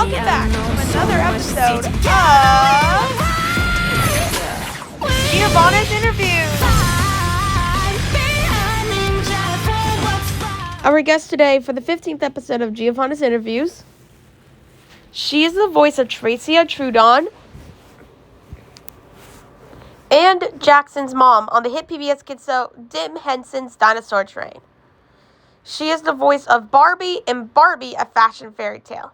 welcome back to another episode of Giovanna's Interviews. Our guest today for the 15th episode of Giovanna's Interviews, she is the voice of Tricia Troodon and Jackson's mom on the hit PBS Kids show Jim Henson's Dinosaur Train. She is the voice of Barbie in Barbie, a Fashion Fairy Tale,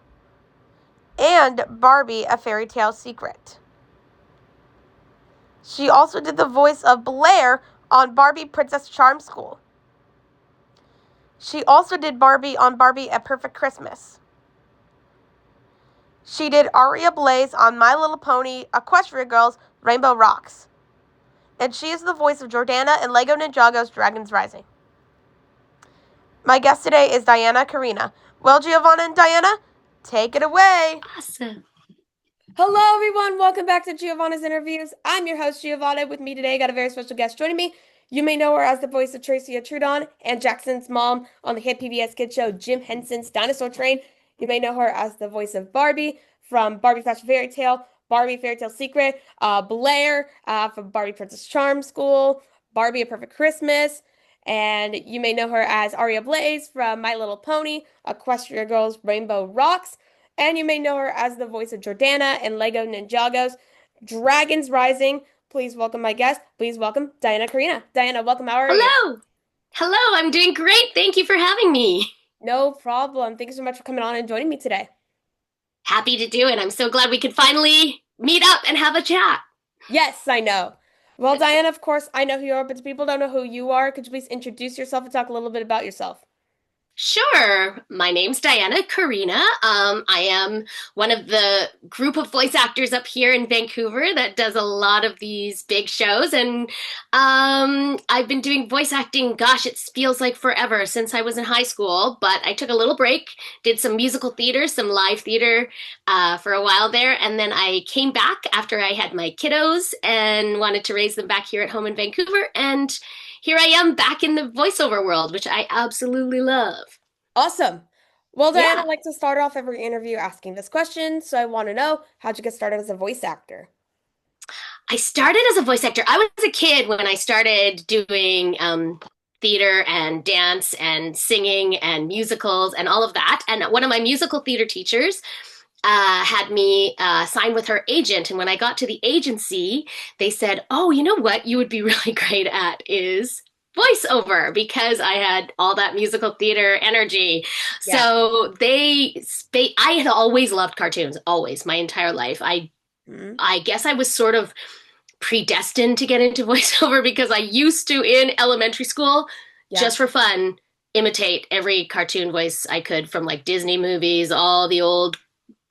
and Barbie, a Fairy Tale Secret. She also did the voice of Blair on Barbie Princess Charm School. She also did Barbie on Barbie, A Perfect Christmas. She did Aria Blaze on My Little Pony, Equestria Girls, Rainbow Rocks. And she is the voice of Jordana in Lego Ninjago's Dragons Rising. My guest today is Diana Kaarina. Well, Giovanna and Diana, take it away. Awesome. Hello, everyone. Welcome back to Giovanna's Interviews. I'm your host, Giovanna. With me today, I got a very special guest joining me. You may know her as the voice of Tricia Troodon and Jackson's mom on the hit PBS Kids show Jim Henson's Dinosaur Train. You may know her as the voice of Barbie from Barbie Fashion Fairy Tale, Barbie Fairy Tale Secret, Blair from Barbie Princess Charm School, Barbie A Perfect Christmas, and you may know her as Aria Blaze from My Little Pony, Equestria Girls, Rainbow Rocks, and you may know her as the voice of Jordana in Lego Ninjago's Dragons Rising. Please welcome my guest. Please welcome Diana Kaarina. Diana, welcome. How are you? Hello, I'm doing great. Thank you for having me. No problem. Thank you so much for coming on and joining me today. Happy to do it. I'm so glad we could finally meet up and have a chat. Yes, I know. Well, Diana, of course, I know who you are, but people don't know who you are. Could you please introduce yourself and talk a little bit about yourself? Sure. My name's Diana Kaarina. I am one of the group of voice actors up here in Vancouver that does a lot of these big shows. And I've been doing voice acting, gosh, it feels like forever since I was in high school. But I took a little break, did some musical theater, some live theater for a while there. And then I came back after I had my kiddos and wanted to raise them back here at home in Vancouver. And here I am back in the voiceover world, which I absolutely love. Awesome. Well, Diana, I'd like to start off every interview asking this question. So I want to know, how'd you get started as a voice actor? I started as a voice actor. I was a kid when I started doing theater and dance and singing and musicals and all of that. And one of my musical theater teachers had me sign with her agent. And when I got to the agency, they said, oh, you know what you would be really great at is voiceover, because I had all that musical theater energy. Yeah. So I had always loved cartoons, always, my entire life. I guess I was sort of predestined to get into voiceover because I used to, in elementary school, just for fun, imitate every cartoon voice I could from like Disney movies, all the old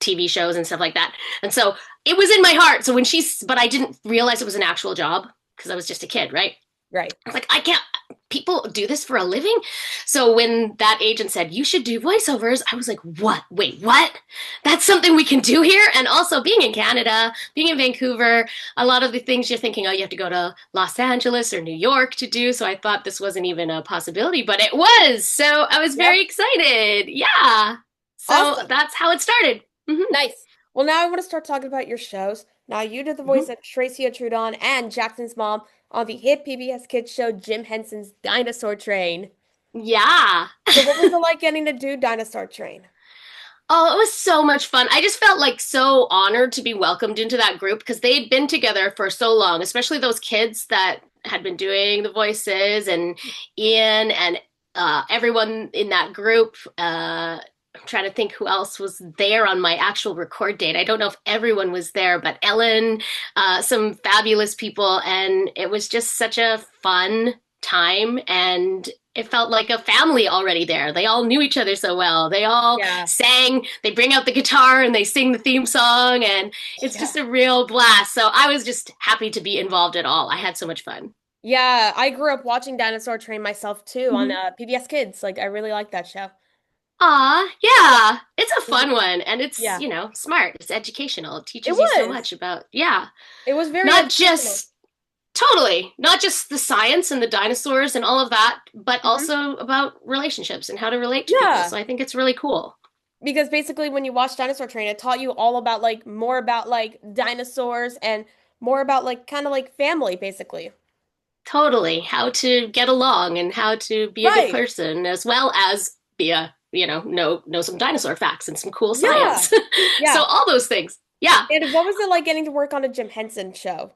TV shows and stuff like that. And so it was in my heart. So but I didn't realize it was an actual job because I was just a kid, right? Right. I was like, people do this for a living? So when that agent said, you should do voiceovers, I was like, what? Wait, what? That's something we can do here? And also being in Canada, being in Vancouver, a lot of the things you're thinking, oh, you have to go to Los Angeles or New York to do. So I thought this wasn't even a possibility, but it was. So I was very excited. Yeah. So awesome. That's how it started. Mm-hmm. Nice. Well, now I want to start talking about your shows. Now, you did the voice of Tricia Troodon and Jackson's mom on the hit PBS Kids show Jim Henson's Dinosaur Train. Yeah. So what was it like getting to do Dinosaur Train? Oh, it was so much fun. I just felt like so honored to be welcomed into that group because they'd been together for so long, especially those kids that had been doing the voices, and Ian and everyone in that group. I'm trying to think who else was there on my actual record date. I don't know if everyone was there, but Ellen, some fabulous people. And it was just such a fun time. And it felt like a family already there. They all knew each other so well. They all sang, they bring out the guitar and they sing the theme song. And it's just a real blast. So I was just happy to be involved at all. I had so much fun. Yeah, I grew up watching Dinosaur Train myself too on PBS Kids. Like, I really like that show. Yeah, it's a fun one, and it's, smart. It's educational. It teaches you so much about, It was very not just the science and the dinosaurs and all of that, but also about relationships and how to relate to people. So I think it's really cool. because basically when you watch Dinosaur Train, it taught you all about like more about like dinosaurs and more about like kind of like family, basically. Totally. How to get along and how to be a good Right. person, as well as be a, know some dinosaur facts and some cool Yeah. science. So Yeah. all those things. Yeah. And what was it like getting to work on a Jim Henson show?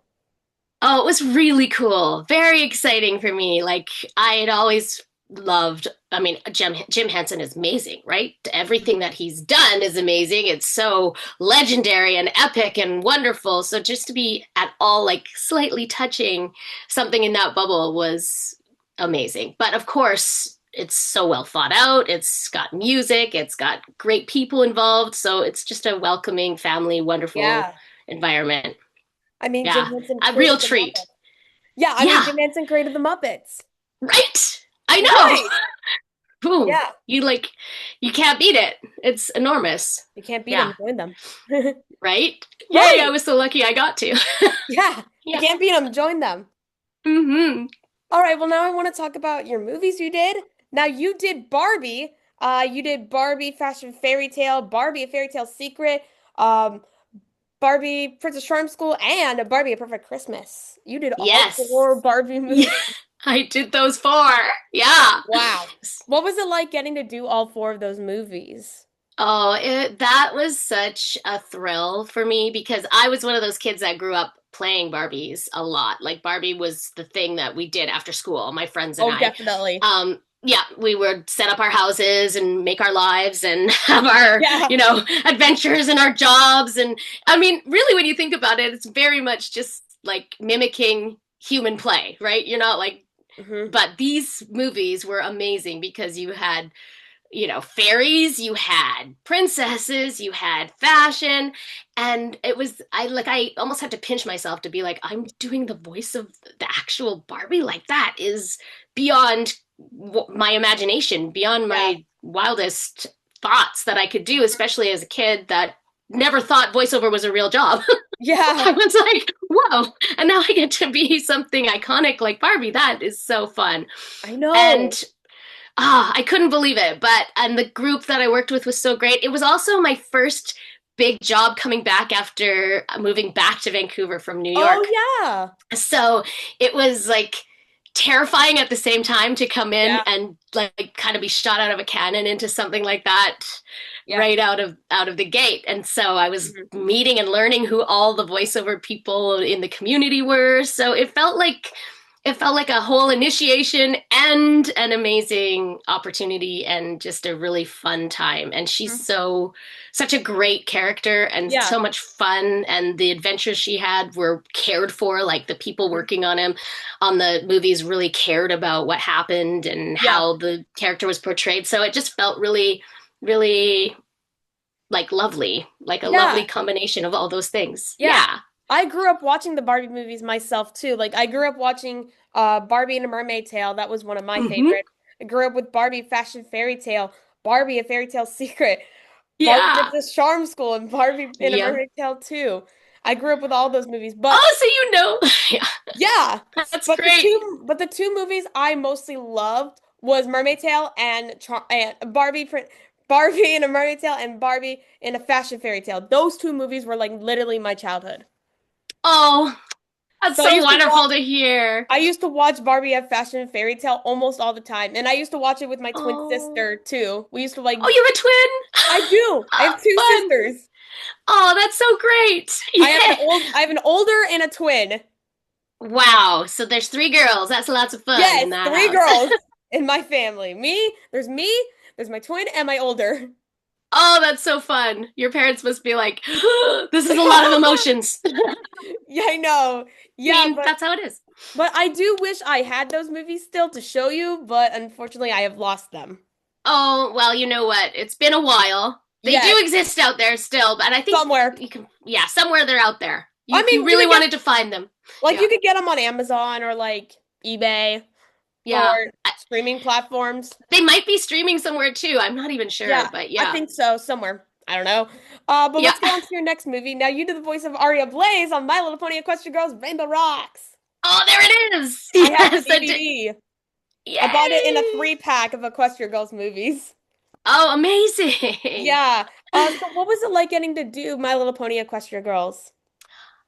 Oh, it was really cool. Very exciting for me. Like I had always loved, I mean, Jim Henson is amazing, right? Everything that he's done is amazing. It's so legendary and epic and wonderful. So just to be at all like slightly touching something in that bubble was amazing. But of course, it's so well thought out. It's got music, it's got great people involved, so it's just a welcoming, family, wonderful Yeah. environment. I mean, Jim Yeah, Henson a real created the treat. Muppets. Yeah, I mean, Yeah, Jim Henson created the Muppets. right. I know. Right. Ooh, Yeah. you can't beat it. It's enormous. You can't beat Yeah, them, join them. right? Yay, I Right. was so lucky I got to. Yeah. You Yeah. can't beat them, join them. Hmm. All right, well, now I want to talk about your movies you did. Now, you did Barbie. You did Barbie, Fashion Fairy Tale, Barbie, A Fairy Tale Secret, um, Barbie, Princess Charm School, and Barbie, A Perfect Christmas. You did all Yes. four Barbie Yeah, movies. I did those four. Yeah. Wow. What was it like getting to do all four of those movies? That was such a thrill for me because I was one of those kids that grew up playing Barbies a lot. Like Barbie was the thing that we did after school, my friends and Oh, I. definitely. Yeah, we would set up our houses and make our lives and have our, Yeah. adventures and our jobs. And I mean, really, when you think about it, it's very much just like mimicking human play, right? You're not like, Hmm. but these movies were amazing because you had fairies, you had princesses, you had fashion, and I almost had to pinch myself to be like, I'm doing the voice of the actual Barbie. Like that is beyond my imagination, beyond Yeah. my wildest thoughts that I could do, especially as a kid that never thought voiceover was a real job. Yeah. I was like, whoa, and now I get to be something iconic like Barbie. That is so fun. I know. And I couldn't believe it. And the group that I worked with was so great. It was also my first big job coming back after moving back to Vancouver from New Oh, York. yeah. So it was like terrifying at the same time to come in Yeah. and like kind of be shot out of a cannon into something like that Yeah. right out of the gate. And so I was Mhm. meeting and learning who all the voiceover people in the community were. So it felt like a whole initiation and an amazing opportunity and just a really fun time. And she's Mhm. such a great character and Yeah. so much fun. And the adventures she had were cared for. Like the people Mhm. working on the movies really cared about what happened and Yeah. how the character was portrayed. So it just felt really, really like lovely, like a lovely Yeah. combination of all those things. Yeah. Yeah. I grew up watching the Barbie movies myself too. Like I grew up watching Barbie and a Mermaid Tale. That was one of my Hmm. favorites. I grew up with Barbie Fashion Fairy Tale, Barbie A Fairy Tale Secret, Barbie Yeah. Princess Charm School, and Barbie in a Yeah. Mermaid Tale too. I grew up with all those movies, but Oh, so you know. Yeah. yeah, That's great. but the two movies I mostly loved was Mermaid Tale and Barbie in a Mermaid Tale and Barbie in a Fashion Fairy Tale. Those two movies were like literally my childhood. Oh, that's So so wonderful to hear. I used to watch Barbie at Fashion Fairy Tale almost all the time, and I used to watch it with my twin Oh, sister too. We used to like oh, you have a twin? I do. I have two Fun. sisters. Oh, that's so great. Yeah. I have an older and a twin. Wow. So there's three girls. That's lots of fun in Yes, that three house. girls in my family. Me, there's my twin and my older. Oh, that's so fun. Your parents must be like, this is a lot of emotions. I Yeah, I know. Yeah, mean, that's how it is. but I do wish I had those movies still to show you, but unfortunately I have lost them. Oh, well, you know what? It's been a while. They do Yes, exist out there still, but I think somewhere. you can, yeah, somewhere they're out there. I If you mean, you really could get wanted to find them. like Yeah. you could get them on Amazon or like eBay or Yeah. streaming platforms. They might be streaming somewhere too. I'm not even sure, Yeah, but I yeah. think so, somewhere. I don't know. But Yeah. let's get on to your next movie. Now you did the voice of Aria Blaze on My Little Pony Equestria Girls Rainbow Rocks. Oh, there it is. I have the Yes, DVD. I bought it in a Yay. 3-pack of Equestria Girls movies. Oh, amazing. Yeah. So what was it like getting to do My Little Pony Equestria Girls?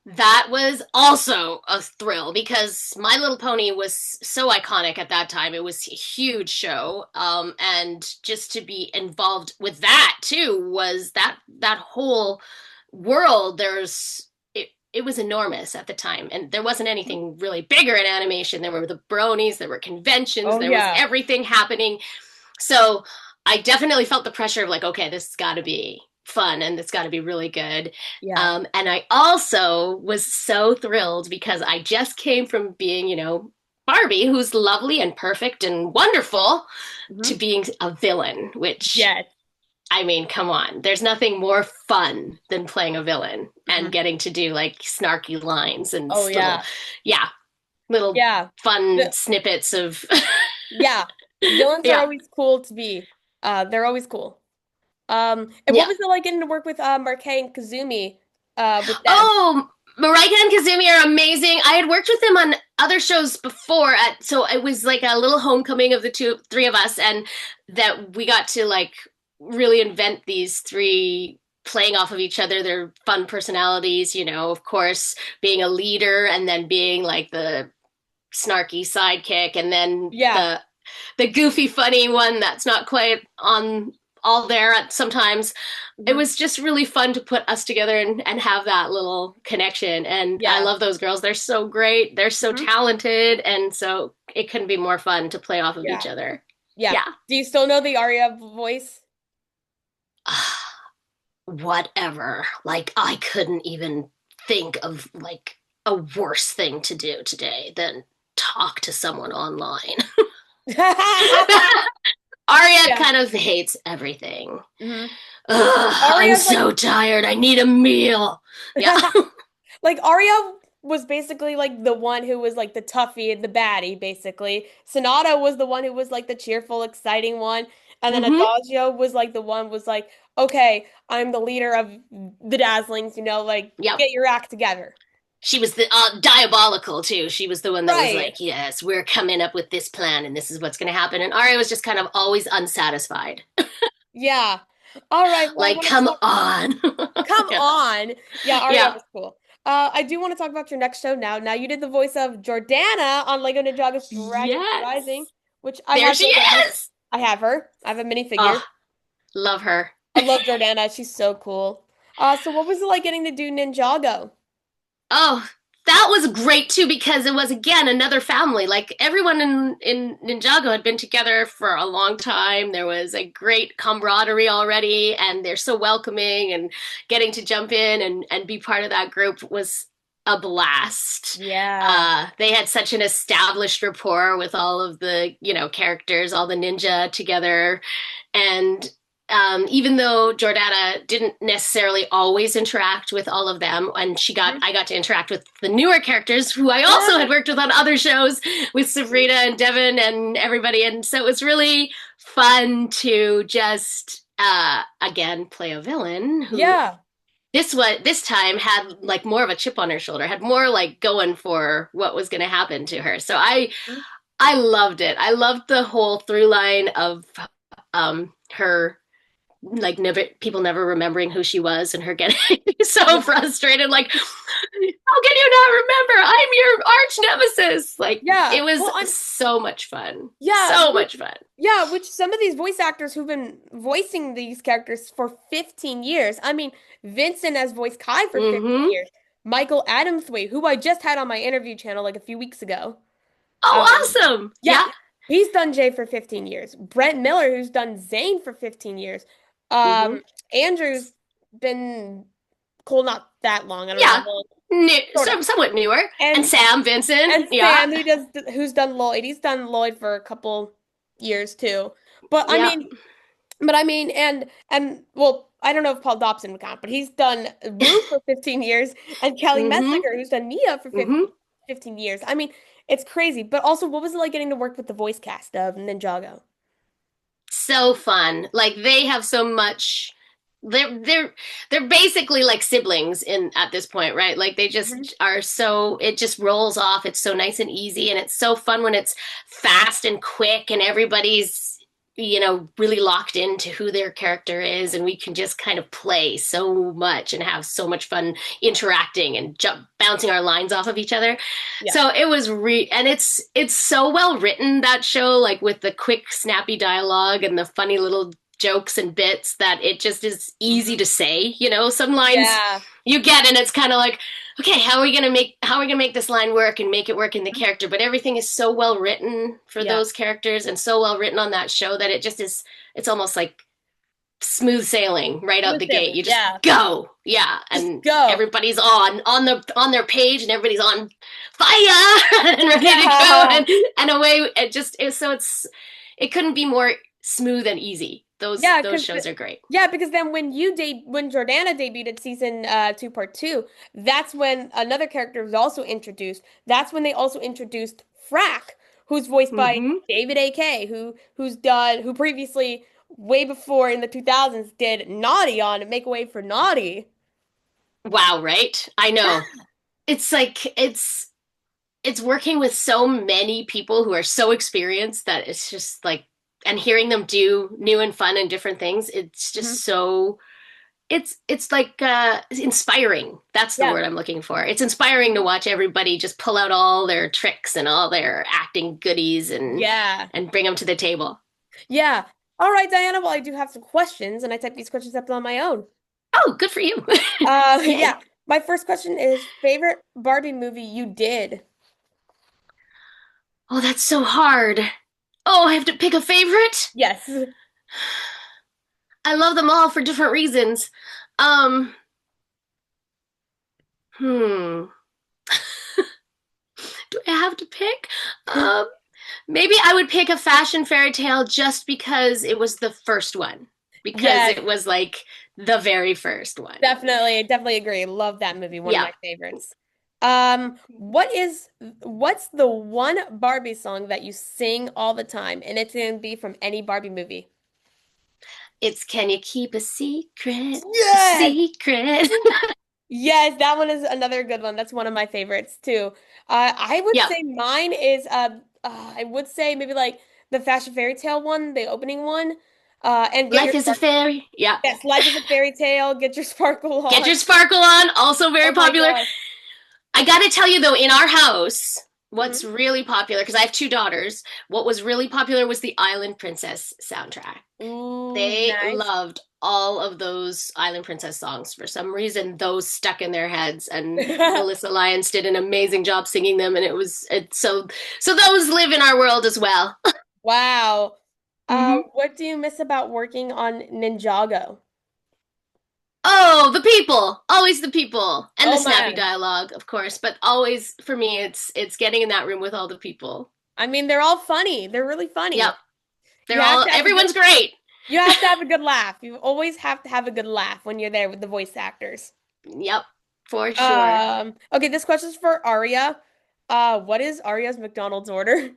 That was also a thrill because My Little Pony was so iconic at that time. It was a huge show. And just to be involved with that too was that whole world. It was enormous at the time, and there wasn't anything really bigger in animation. There were the bronies, there were conventions, Oh there was yeah. everything happening. So I definitely felt the pressure of like, okay, this has got to be fun and it's got to be really good. Yeah. And I also was so thrilled because I just came from being, Barbie, who's lovely and perfect and wonderful, to Hmm. being a villain, which, Yes. I mean, come on. There's nothing more fun than playing a villain and Hmm. getting to do like snarky lines and Oh little, yeah. yeah, little Yeah. fun The, snippets of, yeah. Villains are yeah, always cool to be. They're always cool. And what yeah. was it like getting to work with Marquet and Kazumi with them? Oh, Marika and Kazumi are amazing. I had worked with them on other shows before, so it was like a little homecoming of the three of us, and that we got to like really invent these three playing off of each other, their fun personalities. Of course, being a leader, and then being like the snarky sidekick, and then Yeah. the goofy, funny one that's not quite on all there at sometimes. It Hmm. was just really fun to put us together and have that little connection. And I Yeah. love those girls. They're so great. They're so Hmm. talented. And so it couldn't be more fun to play off of each Yeah. other. Yeah. Yeah. Do you still know the Aria voice? Whatever. Like, I couldn't even think of like a worse thing to do today than talk to someone online. Arya Yeah. kind of hates everything. Hmm. Ugh, I'm Aria's like so tired. I need a meal. Yeah. like Aria was basically like the one who was like the toughie and the baddie, basically. Sonata was the one who was like the cheerful, exciting one. And then Mm-hmm. Adagio was like the one was like, okay, I'm the leader of the Dazzlings, like Yep. get your act together. She was the diabolical too. She was the one that was Right. like, "Yes, we're coming up with this plan, and this is what's going to happen." And Arya was just kind of always unsatisfied. Yeah. All right. Well, I Like, want to come talk. on. Come Yeah. on. Yeah, Aria Yeah. was cool. I do want to talk about your next show now. Now you did the voice of Jordana on Lego Ninjago's Dragon Rising, Yes. which I There have she Jordana. is. I have her. I have a minifigure. Oh, love her. I love Jordana. She's so cool. So what was it like getting to do Ninjago? Oh, that was great too because it was again another family. Like everyone in Ninjago had been together for a long time. There was a great camaraderie already, and they're so welcoming. And getting to jump in and be part of that group was a blast. Yeah. They had such an established rapport with all of the characters, all the ninja together, and even though Jordana didn't necessarily always interact with all of them, and Mhm. I got to interact with the newer characters who I also had worked with on other shows with Sabrina and Devin and everybody, and so it was really fun to just again play a villain who Yeah. this time had like more of a chip on her shoulder, had more like going for what was going to happen to her. So I loved it. I loved the whole through line of her like never people never remembering who she was and her getting so Yeah. frustrated like how can you not remember, I'm your arch nemesis. Like Yeah. it was Well, I'm so much fun, yeah, so much fun. which some of these voice actors who've been voicing these characters for 15 years. I mean, Vincent has voiced Kai for 15 Mm-hmm. years. Michael Adamthwaite, who I just had on my interview channel like a few weeks ago. Oh, Um, awesome. yeah, Yeah. he's done Jay for 15 years. Brent Miller, who's done Zane for 15 years. Mm-hmm. Andrew's been cool not that long. I don't know how Yeah. long, sort of. Somewhat newer. And And Sam Vincent, and yeah. Sam, who's done Lloyd. He's done Lloyd for a couple years too. But I Yeah. mean, and well, I don't know if Paul Dobson would count, but he's done Rue for 15 years and Kelly Mm-hmm. Messinger, who's done Mia for Mm-hmm. 15 years. I mean, it's crazy. But also, what was it like getting to work with the voice cast of Ninjago? So fun. Like they have so much. They're basically like siblings in at this point, right? Like they Mhm. just are so it just rolls off. It's so nice and easy, and it's so fun when it's fast and quick, and everybody's really locked into who their character is, and we can just kind of play so much and have so much fun interacting and bouncing our lines off of each other. Yeah. So it was and it's so well written, that show, like with the quick, snappy dialogue and the funny little jokes and bits, that it just is easy Mhm. to say. Some lines Yeah. you get, and it's kind of like, okay, how are we gonna make this line work and make it work in the character? But everything is so well written for Yeah. those characters and so well written on that show that it's almost like smooth sailing right out Smooth the gate. sailing. You just Yeah. go. Yeah. Just And go. everybody's on their page, and everybody's on fire and ready to go, Yeah. and away it couldn't be more smooth and easy. Those Yeah, those shows are great. because then when Jordana debuted at season 2 part 2, that's when another character was also introduced. That's when they also introduced Frack, who's voiced by Mm-hmm. David A.K., who previously, way before in the 2000s, did Naughty on Make a Way for Naughty. Wow, right? I Yeah. know. It's like it's working with so many people who are so experienced that it's just like, and hearing them do new and fun and different things, it's Mhm. just so it's like inspiring. That's the Yeah. word I'm looking for. It's inspiring to watch everybody just pull out all their tricks and all their acting goodies Yeah. and bring them to the table. Yeah. All right, Diana. Well, I do have some questions, and I typed these questions up on my own. Oh, good for you. Yeah. Yay. My first question is favorite Barbie movie you did? Oh, that's so hard. Oh, I have to pick a favorite? Yes. I love them all for different reasons. Um, hmm. Do I have to pick? Um, Maybe I would pick a fashion fairy tale just because it was the first one. Because Yes, it was like the very first one. definitely agree. Love that movie, one of Yeah. my favorites. What's the one Barbie song that you sing all the time? And it's gonna be from any Barbie movie. It's Can You Keep a Secret? A Yes. Secret. Yes, that one is another good one. That's one of my favorites too. I would Yeah. say mine is I would say maybe like the Fashion Fairy Tale one, the opening one. And get your Life is a spark. fairy. Yeah. Yes, life is a fairy tale. Get your sparkle Get on. your sparkle on. Also very Oh my popular. gosh. I gotta tell you though, in our house, what's Mhm. really popular, because I have two daughters, what was really popular was the Island Princess soundtrack. Ooh, They nice. loved all of those Island Princess songs. For some reason, those stuck in their heads, and Melissa Lyons did an amazing job singing them. And so those live in our world as well. Wow. Mm-hmm. What do you miss about working on Ninjago? Oh, the people, always the people, and the Oh snappy man. dialogue, of course. But always for me, it's getting in that room with all the people. I mean, they're all funny. They're really Yep, funny. You they're have all to have a good everyone's great. you have to have a good laugh. You always have to have a good laugh when you're there with the voice actors. Yep, for sure. Okay, this question's for Aria. What is Aria's McDonald's order?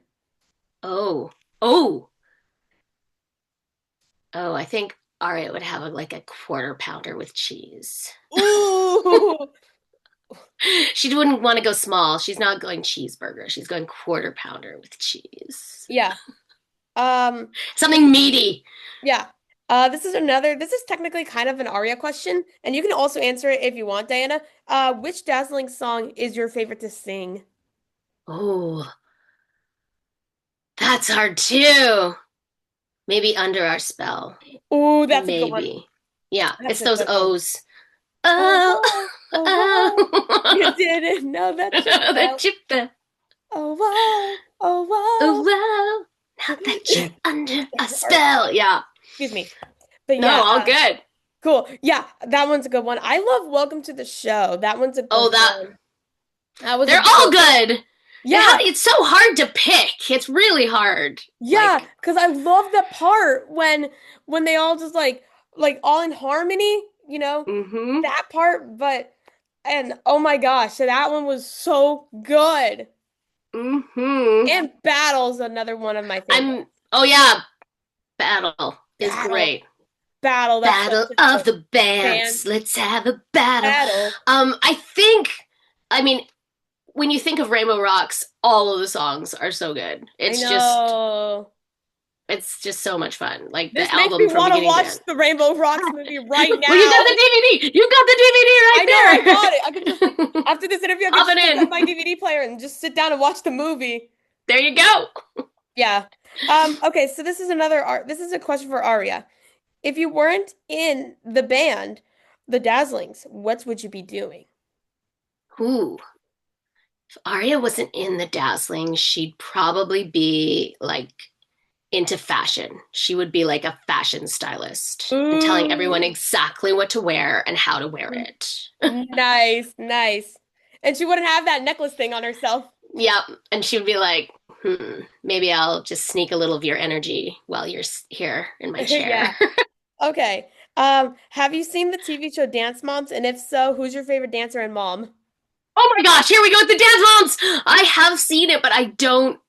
Oh, oh, oh! I think Aria would have like a quarter pounder with cheese. Ooh. She wouldn't want to go small. She's not going cheeseburger. She's going quarter pounder with cheese. Yeah. Um, Something meaty. yeah. This is technically kind of an Aria question, and you can also answer it if you want, Diana. Which Dazzling song is your favorite to sing? Oh, that's hard too. Maybe Under Our Spell. Ooh, that's a good one. Maybe. Yeah, That's it's a those good one. O's. Oh, Oh, wow. Oh, wow. You oh. didn't know that you The felt. chip. Oh, wow. Oh, Oh, wow. wow. Now that you're under a spell. Yeah. Excuse me. But No, yeah, all good. cool. Yeah, that one's a good one. I love Welcome to the Show. That one's a Oh, good one. That was a they're good all one. good. Yeah, It's so hard to pick. It's really hard. yeah, Like, because I love the part when they all just like all in harmony, mm-hmm, that part. But and oh my gosh, so that one was so good. mm-hmm. And Battle's another one of my favorites. Oh yeah, Battle is Battle, great. Battle. That's such Battle a of good the band. bands. Let's have a battle. Battle. I think, I mean, when you think of Rainbow Rocks, all of the songs are so good. I It's just know. It's just so much fun. Like the This makes me album from want to beginning to watch end. the Rainbow Rocks movie right Well, you got now. the DVD. You got the DVD I know, I got it. I could just like right there. after this interview, I could Pop just it pick up in. my DVD player and just sit down and watch the movie. There you go. Yeah. Okay, so this is another art. This is a question for Aria. If you weren't in the band, the Dazzlings, what would you be doing? Ooh. If Aria wasn't in the Dazzling, she'd probably be like into fashion. She would be like a fashion stylist and telling everyone Ooh, exactly what to wear and how to wear it. nice, nice. And she wouldn't have that necklace thing on herself. Yep. And she would be like, maybe I'll just sneak a little of your energy while you're here in my chair. Yeah. Okay. Have you seen the TV show Dance Moms? And if so, who's your favorite dancer and mom? Oh my gosh, here we go with the dance moms. I have seen it, but I don't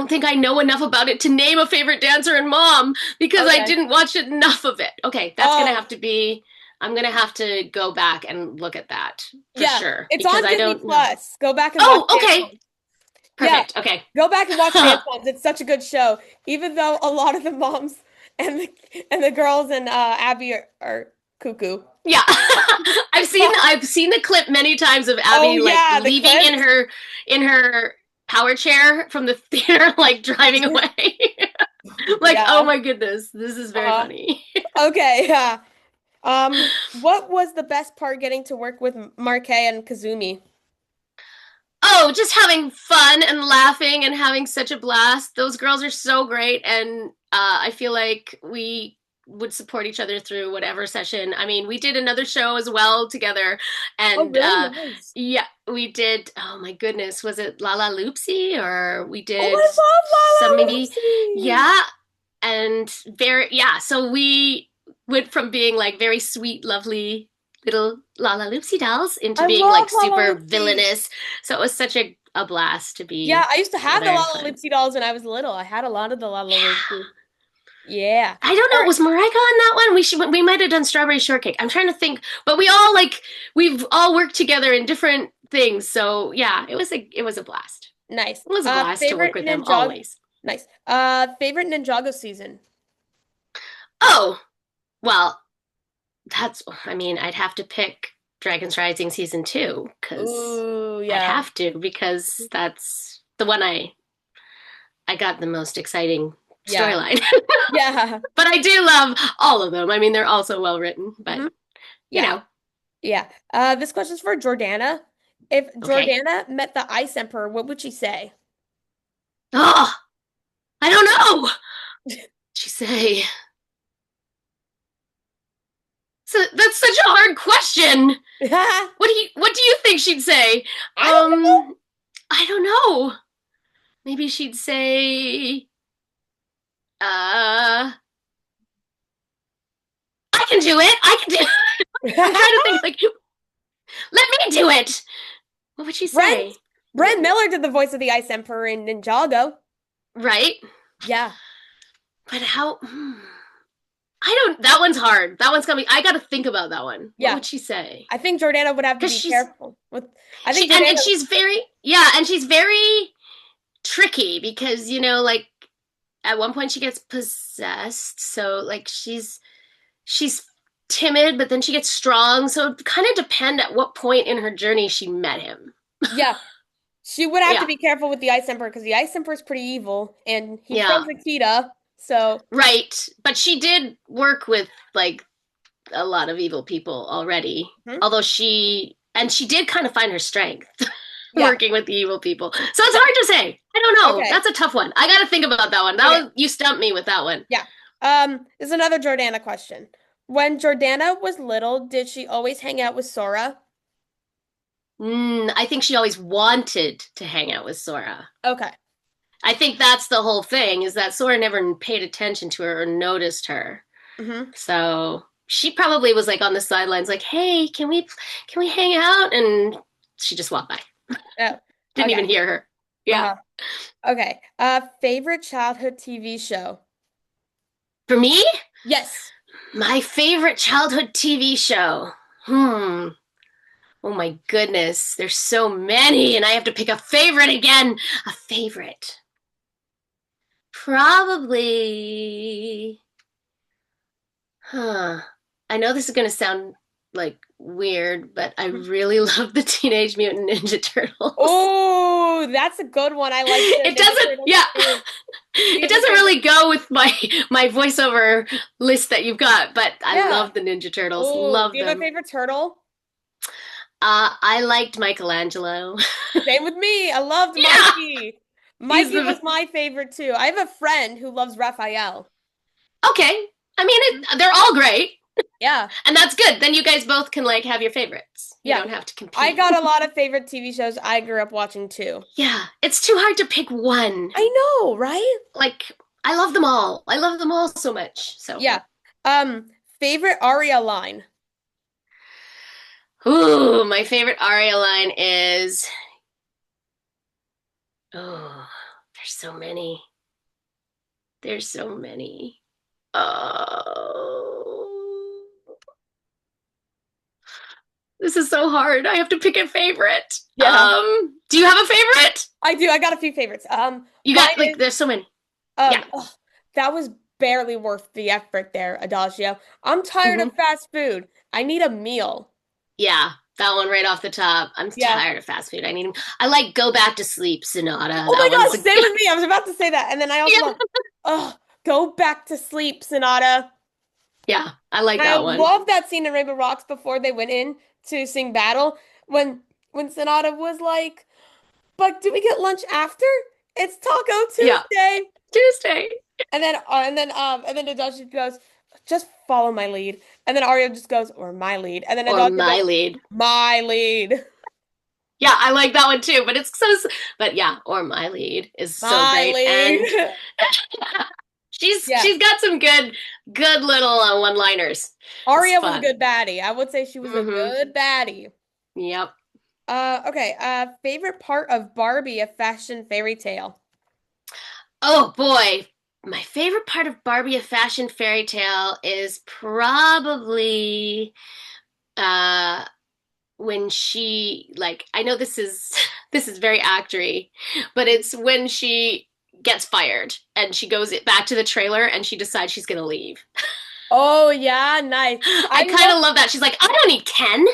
think I know enough about it to name a favorite dancer and mom because I Okay. didn't watch enough of it. Okay, that's gonna Oh, have to be, I'm gonna have to go back and look at that for yeah. sure It's because on I Disney don't know. Plus. Go back and watch Oh, Dance okay. Moms. Yeah. Perfect. Okay. Go back and watch Dance Huh. Moms. It's such a good show. Even though a lot of the moms and the girls and Abby are cuckoo. Yeah. I've seen the clip many times of Oh Abby like yeah, the leaving clip. in her power chair from the theater, like driving away. Like, oh Yeah. my goodness, this is very Uh, funny. okay, yeah. What was the best part getting to work with Marquet and Kazumi? Oh, just having fun and laughing and having such a blast. Those girls are so great, and I feel like we would support each other through whatever session. I mean, we did another show as well together, Oh, and really nice. yeah, we did. Oh my goodness, was it La La Loopsy or we Oh, did I love some La La maybe? Lucy. Yeah, and very yeah. So we went from being like very sweet, lovely little Lala Loopsy dolls into I being love like La La super Lucy. villainous. So it was such a blast to Yeah, be I used to have the together and Lala fun. Lipsy dolls when I was little. I had a lot of the Lala Yeah. Lipsy. Yeah. I don't All know. right. Was Marika on that one? We might have done strawberry shortcake. I'm trying to think, but we've all worked together in different things. So yeah, it was a blast. Nice. It was a blast to work Favorite with them Ninjago. always. Nice. Favorite Ninjago season. Oh, well, I mean, I'd have to pick Dragon's Rising season 2 because Ooh, I'd yeah. have to because that's the one I got the most exciting Yeah. storyline. Yeah. But I do love all of them. I mean, they're all so well written, but Hmm. you Yeah. know, Yeah. This question's for Jordana. If okay. Jordana met the Ice Emperor, what would she say? Oh, I don't know. She say. So that's such a hard question. I What do you think she'd say? don't know. I don't know. Maybe she'd say I can do it. I can do it. I'm trying to think like let me do it. What would she Brent say? Brent Miller did the voice of the Ice Emperor in Ninjago. Right? Yeah. But how I don't that one's hard. That one's coming. I got to think about that one. What Yeah. would she say? I think Jordana would have to Cuz be careful with I she think Jordana and she's very yeah, and she's very tricky because like at one point she gets possessed, so like she's timid, but then she gets strong. So it kind of depend at what point in her journey she met him. yeah. She would have to Yeah, be careful with the Ice Emperor because the Ice Emperor is pretty evil and he yeah, froze Akita. So, right. But she did work with like a lot of evil people already. mhm. Although she did kind of find her strength Yeah. working with the evil people. So it's Yeah. hard to say. I don't know. Okay. That's a tough one. I got to think about that one. Okay. You stumped me with that one. Yeah. This is another Jordana question. When Jordana was little, did she always hang out with Sora? I think she always wanted to hang out with Sora. Okay. I think that's the whole thing is that Sora never paid attention to her or noticed her. Mm-hmm. So she probably was like on the sidelines, like, "Hey, can we hang out?" And she just walked by. Oh, Didn't okay. even hear her. Yeah. Uh-huh. Okay. Favorite childhood TV show? For me, Yes. my favorite childhood TV show. Hmm. Oh my goodness, there's so many, and I have to pick a favorite again. A favorite. Probably, huh. I know this is going to sound like weird, but I really love the Teenage Mutant Ninja Turtles. Oh, that's a good one. I like the It Ninja doesn't, Turtles yeah, too. Do you it have a doesn't favorite? really go with my voiceover list that you've got, but I Yeah. love the Ninja Turtles. Oh, Love do you have a them. favorite turtle? I liked Michelangelo. Same with me. I loved Yeah, Mikey. he's Mikey the was my favorite too. I have a friend who loves Raphael. okay. I mean, Mhm. they're all great, Yeah. and that's good. Then you guys both can like have your favorites. You Yeah. don't have to I compete. got a lot of favorite TV shows I grew up watching too. Yeah, it's too hard to pick one. I know, right? Like, I love them all. I love them all so much. So, Yeah. Favorite aria line. ooh, my favorite aria line is oh, there's so many. There's so many. Oh, this is so hard. I have to pick a favorite. Yeah. Do you have a favorite? I do. I got a few favorites. You Mine got like is there's so many. Yeah. oh, that was barely worth the effort there, Adagio. I'm tired Hmm. of fast food. I need a meal. Yeah, that one right off the top. I'm Yeah. tired of fast food. I like Go Back to Sleep Sonata. Oh That my one's gosh, a same with me. I was about to say that. And then I also yeah. love, oh, go back to sleep, Sonata. Yeah, I like I that one. love that scene in Rainbow Rocks before they went in to sing Battle when Sonata was like, "But do we get lunch after? It's Taco Yeah. Tuesday." Tuesday. And then Adachi goes, "Just follow my lead." And then Arya just goes, "Or my lead." And then Or Adachi My goes, Lead. "My lead, Yeah, I like that one too, but it's so but yeah, Or My Lead is so my great. And lead." Yeah, she's got some good little one-liners. It's Arya was a fun. good baddie. I would say she was a Mm-hmm. good baddie. Yep. Okay. Favorite part of Barbie, a fashion fairy tale. Oh boy. My favorite part of Barbie a Fashion Fairy Tale is probably uh when she like I know this is this is very actory, but it's when she gets fired and she goes back to the trailer and she decides she's gonna leave. Oh yeah, nice. I I kind love of love that. She's like, I don't need Ken.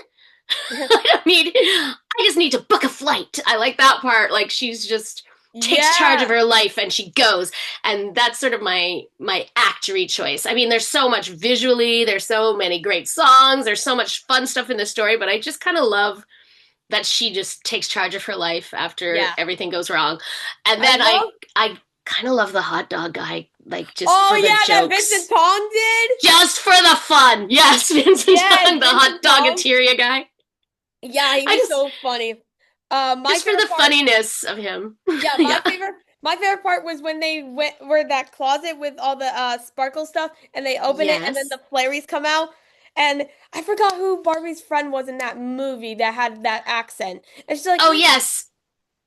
I just need to book a flight. I like that part. Like she's just takes charge of yeah. her life and she goes. And that's sort of my actory choice. I mean, there's so much visually, there's so many great songs, there's so much fun stuff in the story, but I just kind of love that she just takes charge of her life after Yeah. everything goes wrong. And I then love I kind of love the hot dog guy, like just Oh for the yeah, that Vincent jokes. Tong did. Just for the fun. Yes, Vincent Yes, Young, the hot Vincent Tong. dogateria guy. Yeah, he I was just so funny. My just for the favorite part, funniness of him. yeah, Yeah. my favorite part was when they were that closet with all the sparkle stuff and they open it and then Yes. the fairies come out. And I forgot who Barbie's friend was in that movie that had that accent. And she's like, Oh yes.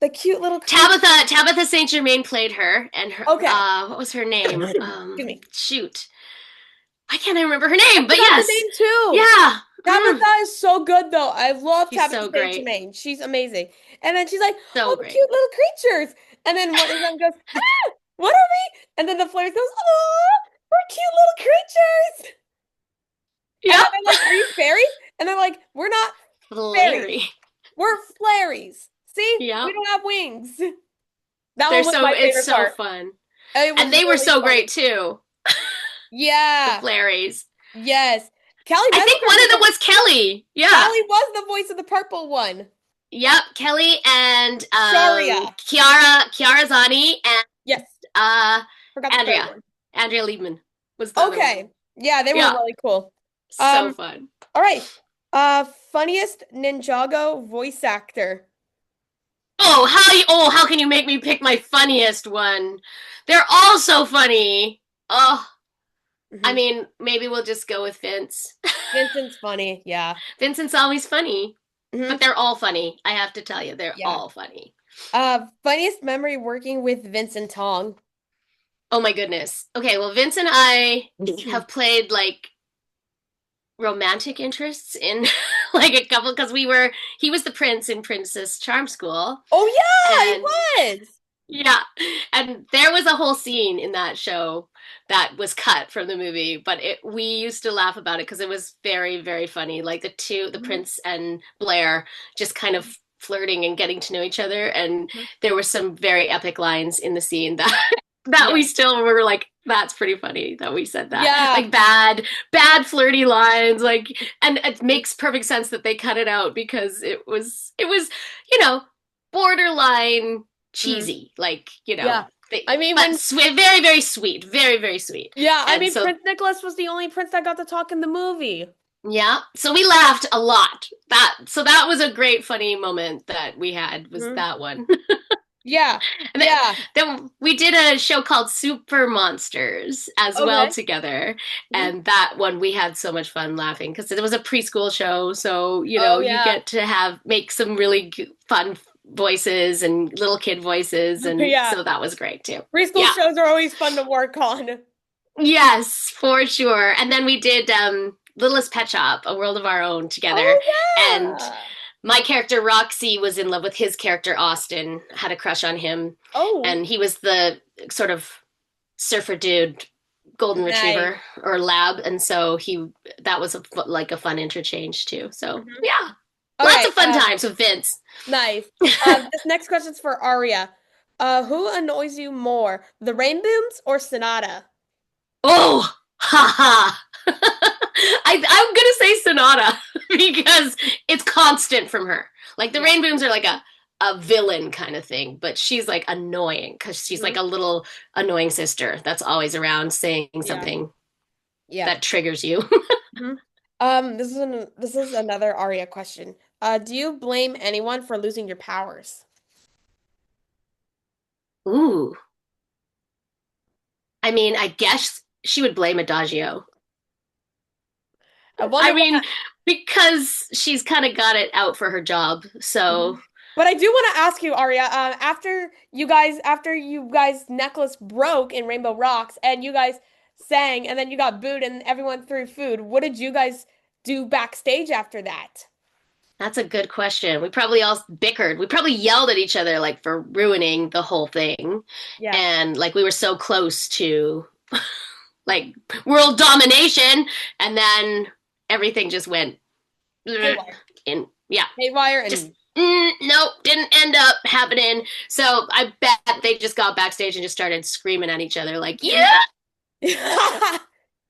the cute little creature. Tabitha Saint Germain played her, and her Okay. what was her name? Excuse me. Shoot, why can't I remember her I name? But forgot the yes, name too. yeah. Tabitha is so good though. I love She's Tabitha so St. great, Germain. She's amazing. And then she's like, so "Oh, the great. cute little creatures." And then one of them goes, "Ah, what are we?" And then the fairies goes, "Oh, we're cute little creatures." And then Yep. they're like, "Are you fairies?" And they're like, "We're not fairies. Larry. We're flairies. See, we Yep. don't have wings." That one They're was so my it's favorite so part. fun, It and was they were really so great funny. too. The Yeah. Flaries. Yes. Callie I think one Betherston of was them was Kelly. Yeah. Callie was the voice of the purple one. Yep. Kelly and Sharia. Kiara Zani and Yes. uh Forgot the third Andrea. one. Andrea Liebman was the other one. Okay. Yeah, they were Yeah. really cool. So Um, fun. all right. Funniest Ninjago voice actor. How can you make me pick my funniest one? They're all so funny. Oh, I Hmm. mean, maybe we'll just go with Vince. Vincent's funny. Yeah. Vincent's always funny, but Hmm. they're all funny. I have to tell you, they're Yeah. all funny. Funniest memory working with Vincent Tong. Oh my goodness. Okay, well, Vince and I have played like romantic interests in like a couple because he was the prince in Princess Charm School, Oh yeah, and he was. Yeah. And there was a whole scene in that show that was cut from the movie, but we used to laugh about it because it was very, very funny. Like the Mhm. prince and Blair just kind of flirting and getting to know each other. And Mhm. there were some very epic lines in the scene that that we Yeah. still were like, that's pretty funny that we said that. Yeah. Like bad flirty lines. Like, and it makes perfect sense that they cut it out because it was, you know, borderline Mhm. cheesy, like Yeah. I mean, but when, very very sweet, very very sweet. yeah, I And mean, so Prince Nicholas was the only prince that got to talk in the movie. yeah, so we laughed a lot. That was a great funny moment that we had was Mhm. that one. Yeah. And Yeah. then we did a show called Super Monsters as well Okay. together. Mhm. And that one we had so much fun laughing because it was a preschool show. So, Oh, you yeah. get to make some really fun voices and little kid voices. And Yeah. so that was great too. Preschool Yeah. shows are always fun to work on. Yes, for sure. And then we did Littlest Pet Shop, A World of Our Own together. Oh, And yeah. my character Roxy was in love with his character Austin, had a crush on him, Oh, and he was the sort of surfer dude, golden nice. retriever or lab, and so he that was like a fun interchange too. So Mhm. yeah, lots Okay, of fun times with Vince. nice. This next question's for Aria. Who annoys you more, the Rainbooms or Sonata? Oh, haha. I'm gonna say Sonata because it's constant from her. Like the Yeah. Rainbooms are like a villain kind of thing, but she's like annoying because she's like Hmm. a little annoying sister that's always around saying Yeah. something Yeah. that triggers you. Hmm. This is another Aria question. Do you blame anyone for losing your powers? Ooh, I mean, I guess she would blame Adagio. I I wonder mean, what. because she's kind of got it out for her job. So, Mhm. But I do want to ask you, Aria, after you guys' necklace broke in Rainbow Rocks, and you guys sang, and then you got booed, and everyone threw food. What did you guys do backstage after that? that's a good question. We probably all bickered. We probably yelled at each other like for ruining the whole thing. Yeah, And like we were so close to like world domination and then everything just went haywire, in yeah, haywire, just and nope, didn't end up happening. So I bet they just got backstage and just started screaming at each other like, Mhm. "Yeah,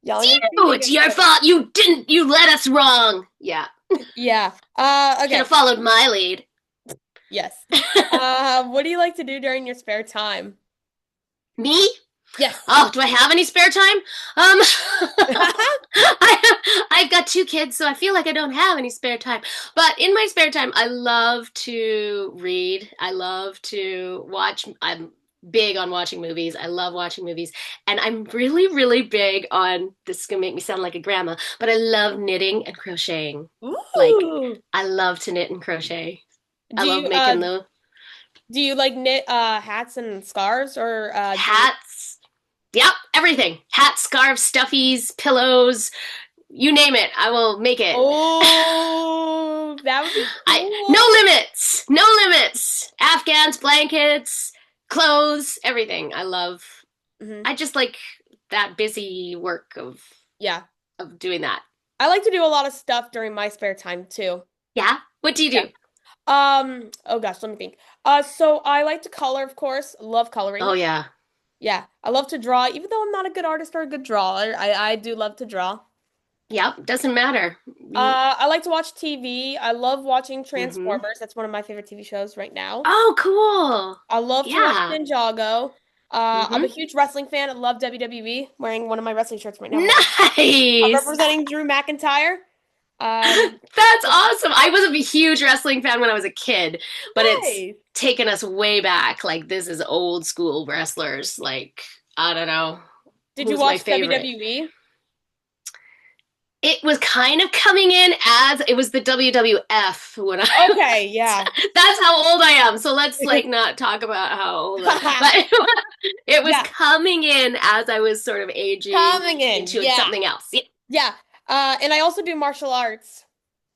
Yelling and it's you. screaming It's at each your other. fault. You led us wrong." Yeah. Yeah. Should have Okay. followed my lead. Yes. What do you like to do during your spare time? Me? Yes. Oh, do I have any spare time? I've got two kids, so I feel like I don't have any spare time. But in my spare time, I love to read. I love to watch. I'm big on watching movies. I love watching movies. And I'm really, really big on this is gonna make me sound like a grandma, but I love knitting and crocheting. Like, Ooh. I love to knit and crochet. I Do love you making the like knit hats and scarves or do you hats. Yep, everything. Hats, scarves, stuffies, pillows, you name it, I will make it. Oh, that would be No cool. limits, no limits. Afghans, blankets, clothes, everything. Hmm. I just like that busy work Yeah. of doing that. I like to do a lot of stuff during my spare time too. Yeah. What do you Yeah. do? Oh gosh, let me think. So I like to color, of course. Love Oh coloring. yeah. Yeah. I love to draw, even though I'm not a good artist or a good drawer. I do love to draw. Yep. Doesn't matter. I like to watch TV. I love watching Mm-hmm. Transformers. That's one of my favorite TV shows right now. Oh, cool. I love to watch Yeah. Ninjago. I'm a Mm-hmm. huge wrestling fan. I love WWE. Wearing one of my wrestling shirts right now. I'm Nice. representing Drew McIntyre. Um, That's awesome. I was a huge wrestling fan when I was a kid, but it's nice. taken us way back. Like this is old school wrestlers. Like I don't know Did you who's my watch favorite. WWE? It was kind of coming in as it was the WWF when I Okay, yeah. that's how old I am. So let's like not talk about how old I but it was Yeah, coming in as I was sort of aging coming in. into Yeah. something else. Yeah. Yeah. And I also do martial arts.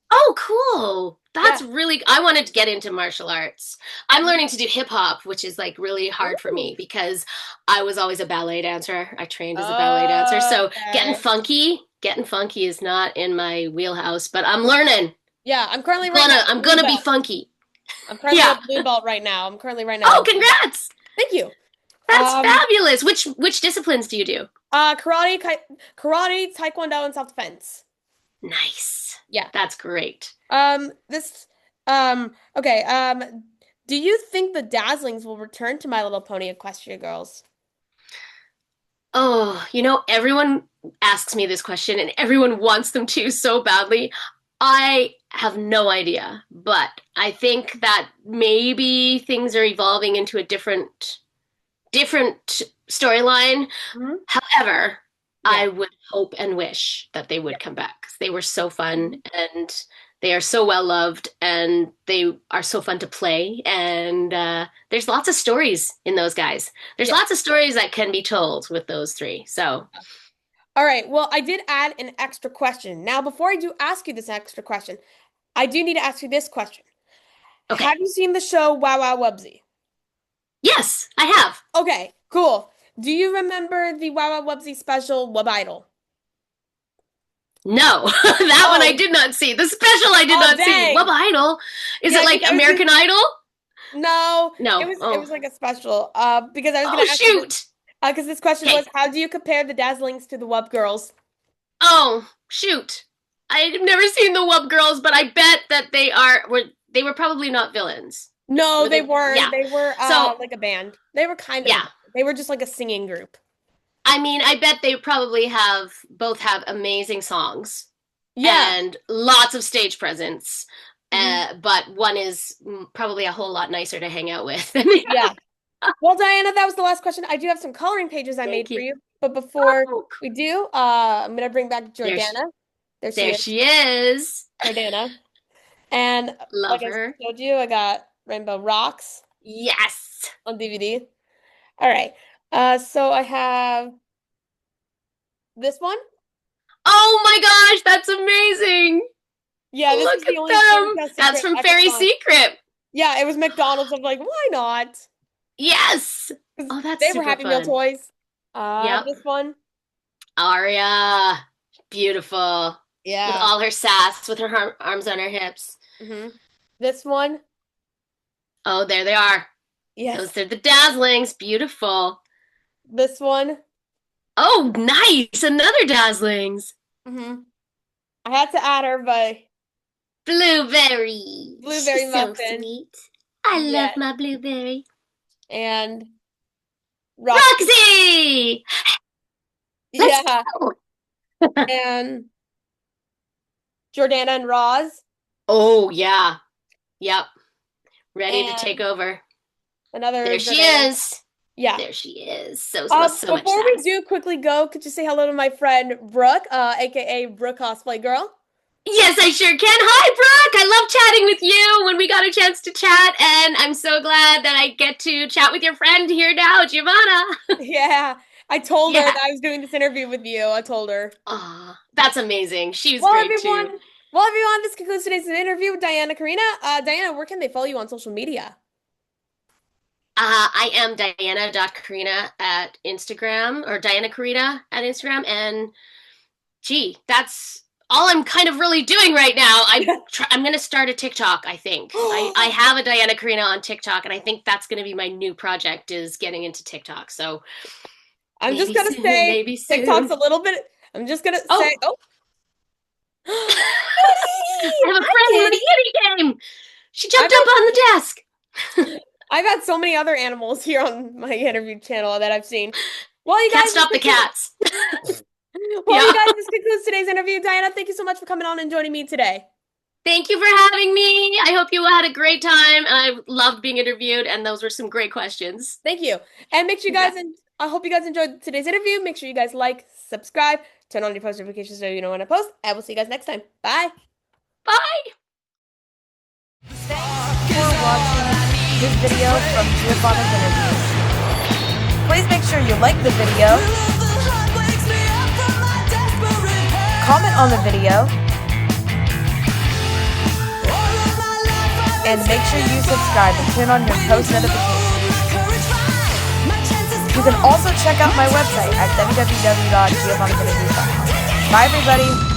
Oh, Oh, that's really, I wanted to get into martial arts. I'm learning to do hip hop, which is like really hard for me because I was always a ballet dancer. I trained as a ballet dancer. So Okay. getting funky is not in my wheelhouse, but I'm learning. Yeah, I'm currently right now I'm blue gonna be belt. funky. I'm currently a Yeah. blue belt right now. I'm currently right Oh, now. congrats. Thank you. That's fabulous. Which disciplines do you do? Karate, taekwondo, and self-defense. Nice. Yeah. That's great. This, okay, do you think the Dazzlings will return to My Little Pony Equestria Girls? Oh, everyone asks me this question and everyone wants them to so badly. I have no idea, but I think that maybe things are evolving into a different storyline. Hmm. However, Yeah. I would hope and wish that they would come back 'cause they were so fun and they are so well loved and they are so fun to play. And there's lots of stories in those guys. There's Yeah. lots of stories that can be told with those three. So, All right. Well, I did add an extra question. Now, before I do ask you this extra question, I do need to ask you this question. okay. Have you seen the show Wow Wow Wubsy? Yes, I have. Okay, cool. Do you remember the Wow Wow Wubsy special, Wub Idol? No, that one I Oh, did not see. The special I did oh, not see. dang. Love Idol? Is Yeah, it like 'cause I was American Idol? No, No. it was like a special. Because I was Oh gonna ask you shoot. because this question Okay. was, how do you compare the Dazzlings to the Wub Girls? Oh shoot. I've never seen the Wub Girls, but I bet that they were probably not villains. No, Were they they? weren't. Yeah. They were So like a band. They were kind of yeah. they were just like a singing group. I mean, I bet they probably both have amazing songs Yeah. and lots of stage presence. Mhm. But one is probably a whole lot nicer to hang out with. Yeah. Well, Diana, that was the last question. I do have some coloring pages I made Thank for you. you, but before Oh, we do, I'm gonna bring back there's Jordana. There she there is, she is. Jordana. And like Love I her. showed you, I got Rainbow Rocks Yes. on DVD. All right. So I have this one. Oh my gosh, that's amazing. Yeah, this Look is the at only them. Fairytale That's Secret from I could Fairy find. Secret. Yeah, it was McDonald's. I'm like, why not? Yes. 'Cause Oh, that's they were super Happy Meal fun. toys. Yep. This one. Aria. Beautiful. With Yeah. all her sass, with her arms on her hips. Hmm. This one. Oh, there they are. Yes. Those are the Dazzlings. Beautiful. This one. Oh, nice. Another Dazzlings. Hmm. I had to add her, but Blueberry. Blueberry She's so Muffin. sweet. I love Yes. my blueberry. And Rock. Roxy! Let's Yeah. go. And Jordana and Roz. Oh, yeah. Yep. Ready to take And over. another There she Jordana. is. Yeah. There she is. So much Before we sass. do quickly go, could you say hello to my friend Brooke, aka Brooke Cosplay Girl? Yes, I sure can. Hi, Brooke. I love chatting with you when we got a chance to chat, and I'm so glad that I get to chat with your friend here now, Giovanna. Yeah. I told her Yeah. that I was doing this interview with you. I told her. Oh, that's amazing. She was Well, great everyone, too. this concludes today's interview with Diana Kaarina. Diana, where can they follow you on social media? I am Diana.Kaarina at Instagram, or Diana Kaarina at Instagram, and gee, that's all I'm kind of really doing right now. I'm going to start a TikTok, I think. I have a Diana Kaarina on TikTok, and I think that's going to be my new project, is getting into TikTok. So I'm just maybe gonna soon, say maybe soon. TikTok's a little bit. I'm just gonna say, oh, I have a friend in the Kitty! kitty game. She jumped up on the desk. I've had so many other animals here on my interview channel that I've seen. Well, you Can't guys, stop the cats. well, Yeah. you guys, this concludes today's interview. Diana, thank you so much for coming on and joining me today. Thank you for having me. I hope you had a great time. I loved being interviewed, and those were some great questions. Thank you. And make sure you guys, and I hope you guys enjoyed today's interview. Make sure you guys like, subscribe, turn on your post notifications so you know when I post, and we'll see you guys next time. Bye. Bye. Thanks for watching this video from Giovanna's interview. Please make sure you like the video, comment on the video, And make sure you subscribe and turn on your post notifications. You can also check out my website at www.giovannavinages.com. Bye, everybody.